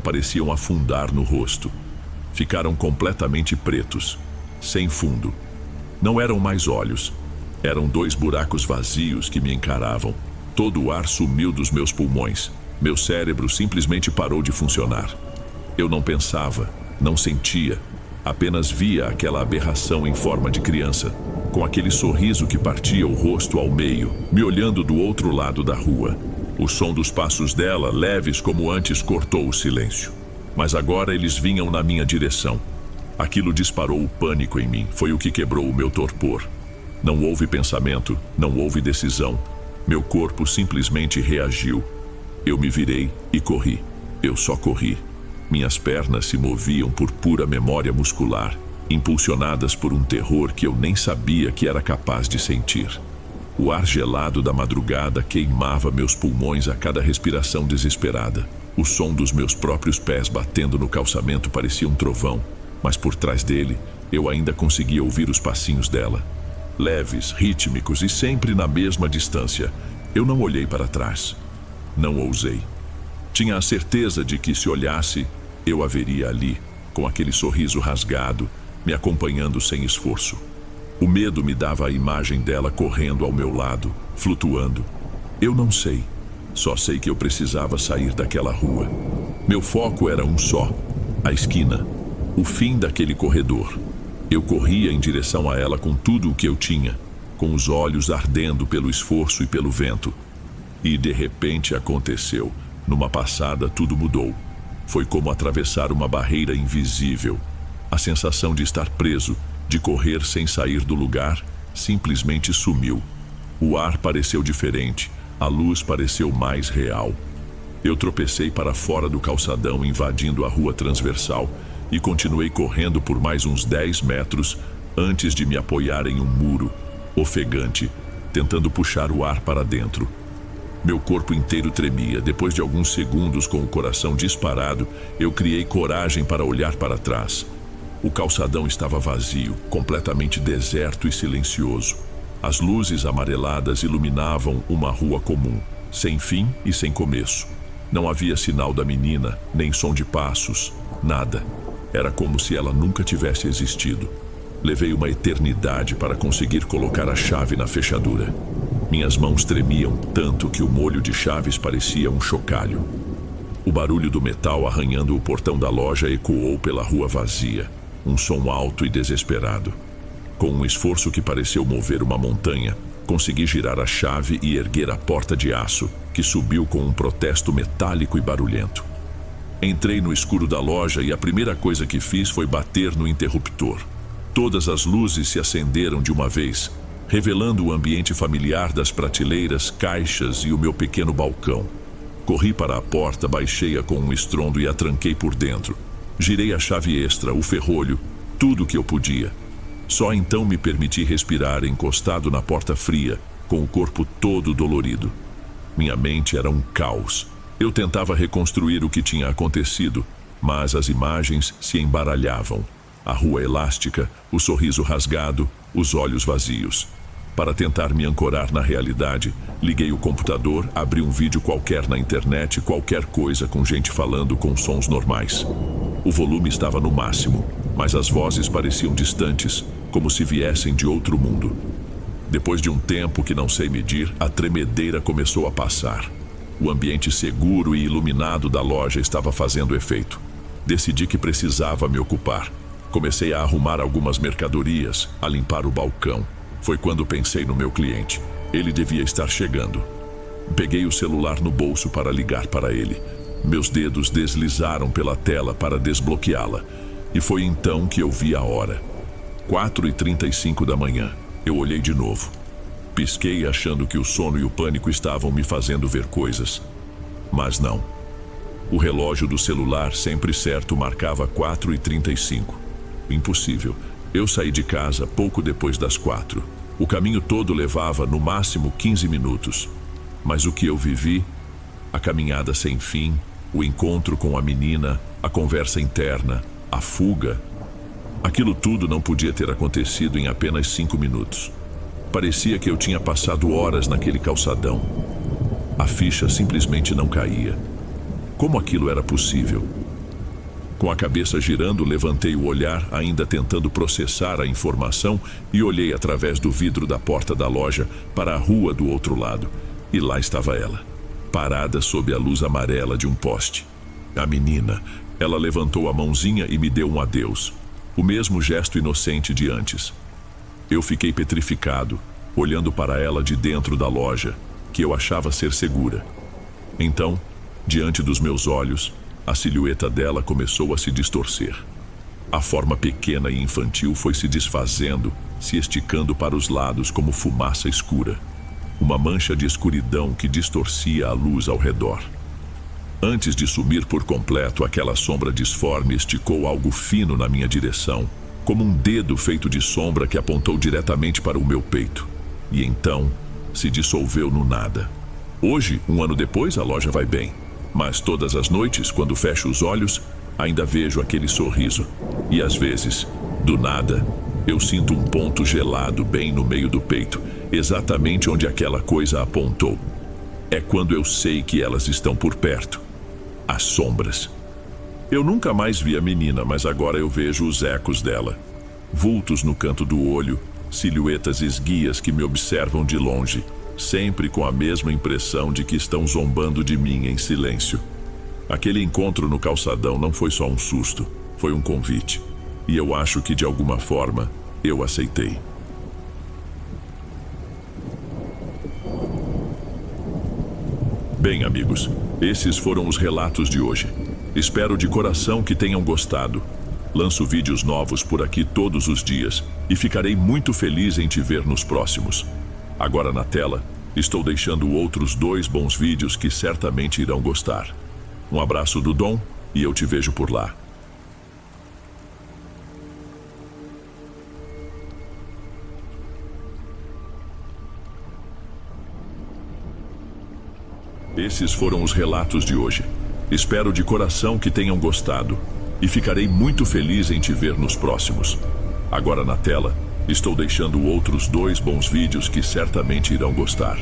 pareciam afundar no rosto. Ficaram completamente pretos, sem fundo. Não eram mais olhos. Eram 2 buracos vazios que me encaravam. Todo o ar sumiu dos meus pulmões. Meu cérebro simplesmente parou de funcionar. Eu não pensava, não sentia, apenas via aquela aberração em forma de criança, com aquele sorriso que partia o rosto ao meio, me olhando do outro lado da rua. O som dos passos dela, leves como antes, cortou o silêncio. Mas agora eles vinham na minha direção. Aquilo disparou o pânico em mim, foi o que quebrou o meu torpor. Não houve pensamento, não houve decisão. Meu corpo simplesmente reagiu. Eu me virei e corri. Eu só corri. Minhas pernas se moviam por pura memória muscular, impulsionadas por um terror que eu nem sabia que era capaz de sentir. O ar gelado da madrugada queimava meus pulmões a cada respiração desesperada. O som dos meus próprios pés batendo no calçamento parecia um trovão, mas por trás dele eu ainda conseguia ouvir os passinhos dela. Leves, rítmicos e sempre na mesma distância. Eu não olhei para trás. Não ousei. Tinha a certeza de que se olhasse, eu a veria ali, com aquele sorriso rasgado, me acompanhando sem esforço. O medo me dava a imagem dela correndo ao meu lado, flutuando. Eu não sei. Só sei que eu precisava sair daquela rua. Meu foco era um só: a esquina, o fim daquele corredor. Eu corria em direção a ela com tudo o que eu tinha, com os olhos ardendo pelo esforço e pelo vento. E de repente aconteceu. Numa passada tudo mudou. Foi como atravessar uma barreira invisível. A sensação de estar preso, de correr sem sair do lugar, simplesmente sumiu. O ar pareceu diferente, a luz pareceu mais real. Eu tropecei para fora do calçadão, invadindo a rua transversal, e continuei correndo por mais uns 10 metros antes de me apoiar em um muro, ofegante, tentando puxar o ar para dentro. Meu corpo inteiro tremia. Depois de alguns segundos, com o coração disparado, eu criei coragem para olhar para trás. O calçadão estava vazio, completamente deserto e silencioso. As luzes amareladas iluminavam uma rua comum, sem fim e sem começo. Não havia sinal da menina, nem som de passos, nada. Era como se ela nunca tivesse existido. Levei uma eternidade para conseguir colocar a chave na fechadura. Minhas mãos tremiam tanto que o molho de chaves parecia um chocalho. O barulho do metal arranhando o portão da loja ecoou pela rua vazia, um som alto e desesperado. Com um esforço que pareceu mover uma montanha, consegui girar a chave e erguer a porta de aço, que subiu com um protesto metálico e barulhento. Entrei no escuro da loja e a primeira coisa que fiz foi bater no interruptor. Todas as luzes se acenderam de uma vez, revelando o ambiente familiar das prateleiras, caixas e o meu pequeno balcão. Corri para a porta, baixei-a com um estrondo e a tranquei por dentro. Girei a chave extra, o ferrolho, tudo o que eu podia. Só então me permiti respirar encostado na porta fria, com o corpo todo dolorido. Minha mente era um caos. Eu tentava reconstruir o que tinha acontecido, mas as imagens se embaralhavam. A rua elástica, o sorriso rasgado, os olhos vazios. Para tentar me ancorar na realidade, liguei o computador, abri um vídeo qualquer na internet, qualquer coisa com gente falando com sons normais. O volume estava no máximo, mas as vozes pareciam distantes, como se viessem de outro mundo. Depois de um tempo que não sei medir, a tremedeira começou a passar. O ambiente seguro e iluminado da loja estava fazendo efeito. Decidi que precisava me ocupar. Comecei a arrumar algumas mercadorias, a limpar o balcão. Foi quando pensei no meu cliente. Ele devia estar chegando. Peguei o celular no bolso para ligar para ele. Meus dedos deslizaram pela tela para desbloqueá-la. E foi então que eu vi a hora. 4h35 da manhã. Eu olhei de novo. Pisquei achando que o sono e o pânico estavam me fazendo ver coisas. Mas não. O relógio do celular, sempre certo, marcava 4h35. Impossível. Eu saí de casa pouco depois das 4. O caminho todo levava, no máximo, 15 minutos. Mas o que eu vivi? A caminhada sem fim, o encontro com a menina, a conversa interna, a fuga. Aquilo tudo não podia ter acontecido em apenas 5 minutos. Parecia que eu tinha passado horas naquele calçadão. A ficha simplesmente não caía. Como aquilo era possível? Com a cabeça girando, levantei o olhar, ainda tentando processar a informação, e olhei através do vidro da porta da loja para a rua do outro lado. E lá estava ela, parada sob a luz amarela de um poste. A menina, ela levantou a mãozinha e me deu um adeus. O mesmo gesto inocente de antes. Eu fiquei petrificado, olhando para ela de dentro da loja, que eu achava ser segura. Então, diante dos meus olhos, a silhueta dela começou a se distorcer. A forma pequena e infantil foi se desfazendo, se esticando para os lados como fumaça escura. Uma mancha de escuridão que distorcia a luz ao redor. Antes de sumir por completo, aquela sombra disforme esticou algo fino na minha direção, como um dedo feito de sombra que apontou diretamente para o meu peito. E então, se dissolveu no nada. Hoje, um ano depois, a loja vai bem. Mas todas as noites, quando fecho os olhos, ainda vejo aquele sorriso. E às vezes, do nada, eu sinto um ponto gelado bem no meio do peito, exatamente onde aquela coisa apontou. É quando eu sei que elas estão por perto. As sombras. Eu nunca mais vi a menina, mas agora eu vejo os ecos dela. Vultos no canto do olho, silhuetas esguias que me observam de longe, sempre com a mesma impressão de que estão zombando de mim em silêncio. Aquele encontro no calçadão não foi só um susto, foi um convite. E eu acho que, de alguma forma, eu aceitei. Bem, amigos, esses foram os relatos de hoje. Espero de coração que tenham gostado. Lanço vídeos novos por aqui todos os dias e ficarei muito feliz em te ver nos próximos. Agora na tela, estou deixando outros 2 bons vídeos que certamente irão gostar. Um abraço do Dom e eu te vejo por lá. Esses foram os relatos de hoje. Espero de coração que tenham gostado e ficarei muito feliz em te ver nos próximos. Agora na tela, estou deixando outros 2 bons vídeos que certamente irão gostar.